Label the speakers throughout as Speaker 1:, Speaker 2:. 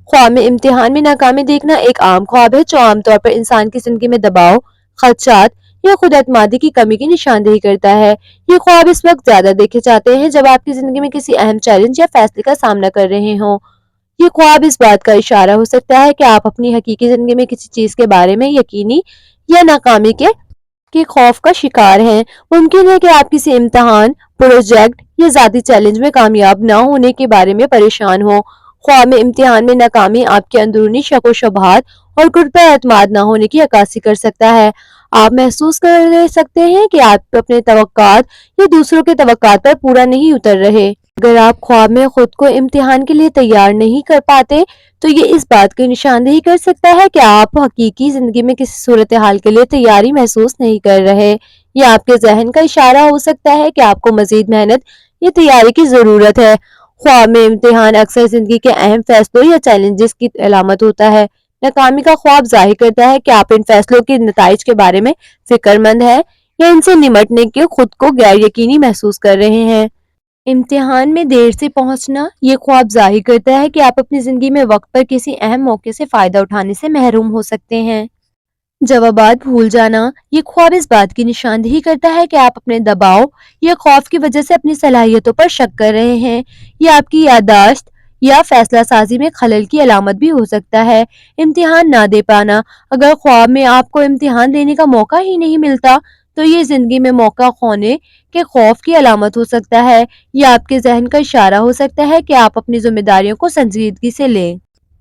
Speaker 1: ख्वाब में इम्तिहान में नाकामी देखना एक आम ख्वाब है जो आमतौर पर इंसान की जिंदगी में दबाव, खदशात या खुद एतमादी की कमी की निशानदेही करता है। ये ख्वाब इस वक्त ज्यादा देखे जाते हैं जब आपकी जिंदगी में किसी अहम चैलेंज या फैसले का सामना कर रहे हों। ये ख्वाब इस बात का इशारा हो सकता है कि आप अपनी हकीकी जिंदगी में किसी चीज के बारे में यकीनी या नाकामी के खौफ का शिकार हैं। मुमकिन है कि आप किसी इम्तिहान, प्रोजेक्ट या ज़ाती चैलेंज में कामयाब ना होने के बारे में परेशान हो। ख्वाब में इम्तिहान में नाकामी आपके अंदरूनी शक-ओ-शुबहात और खुद पर एतमाद ना होने की अक्कासी कर सकता है। आप महसूस कर सकते हैं कि आप अपने तवक्कात या दूसरों के तवक्कात पर पूरा नहीं उतर रहे। अगर आप ख्वाब में खुद को इम्तिहान के लिए तैयार नहीं कर पाते, तो ये इस बात की निशानदेही कर सकता है कि आप हकीकी जिंदगी में किसी सूरत हाल के लिए तैयारी महसूस नहीं कर रहे। ये आपके जहन का इशारा हो सकता है कि आपको मजीद मेहनत या तैयारी की जरूरत है। ख्वाब में इम्तिहान अक्सर जिंदगी के अहम फैसलों या चैलेंजेस की अलामत होता है। नाकामी का ख्वाब जाहिर करता है कि आप इन फैसलों के नताइज के बारे में फिक्रमंद है या इनसे निमटने के खुद को गैर यकीनी महसूस कर रहे हैं। इम्तिहान में देर से पहुंचना ये ख्वाब जाहिर करता है कि आप अपनी जिंदगी में वक्त पर किसी अहम मौके से फायदा उठाने से महरूम हो सकते हैं। जवाबात भूल जाना ये ख्वाब इस बात की निशानदेही करता है कि आप अपने दबाव या खौफ की वजह से अपनी सलाहियतों पर शक कर रहे हैं। ये आपकी याददाश्त या फैसला साजी में खलल की अलामत भी हो सकता है। इम्तिहान ना दे पाना अगर ख्वाब में आपको इम्तिहान देने का मौका ही नहीं मिलता, तो ये जिंदगी में मौका खोने के खौफ की अलामत हो सकता है। ये आपके जहन का इशारा हो सकता है कि आप अपनी जिम्मेदारियों को संजीदगी से लें।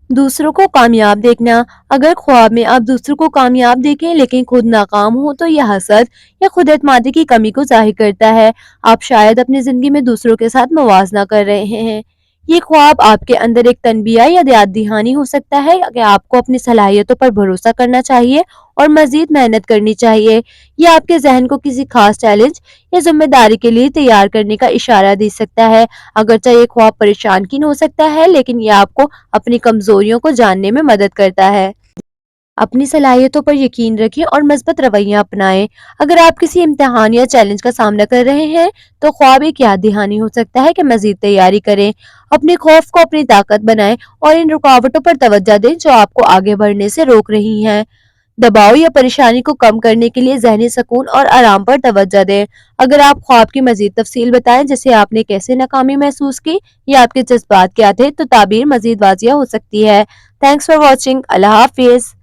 Speaker 1: दूसरों को कामयाब देखना अगर ख्वाब में आप दूसरों को कामयाब देखें लेकिन खुद नाकाम हो, तो यह हसद या खुद एतमादी की कमी को जाहिर करता है। आप शायद अपनी जिंदगी में दूसरों के साथ मुवाजना कर रहे हैं। ये ख्वाब आपके अंदर एक तनबिया या याद दहानी हो सकता है कि आपको अपनी सलाहियतों पर भरोसा करना चाहिए और मजीद मेहनत करनी चाहिए। ये आपके जहन को किसी खास चैलेंज या जिम्मेदारी के लिए तैयार करने का इशारा दे सकता है। अगरचे ये ख्वाब परेशान किन हो सकता है, लेकिन ये आपको अपनी कमजोरियों को जानने में मदद करता है। अपनी सलाहियतों पर यकीन रखें और मस्बत रवैया अपनाएं। अगर आप किसी इम्तिहान या चैलेंज का सामना कर रहे हैं, तो ख्वाब एक याद दहानी हो सकता है कि मजीद तैयारी करें। अपने खौफ को अपनी ताकत बनाएं और इन रुकावटों पर तवज्जो दें जो आपको आगे बढ़ने से रोक रही हैं। दबाव या परेशानी को कम करने के लिए ज़हनी सुकून और आराम पर तवज्जो दें। अगर आप ख्वाब की मजीद तफसील बताएं, जैसे आपने कैसे नाकामी महसूस की या आपके जज्बात क्या थे, तो ताबीर मजीद वाजिया हो सकती है। Thanks for watching. Allah Hafiz.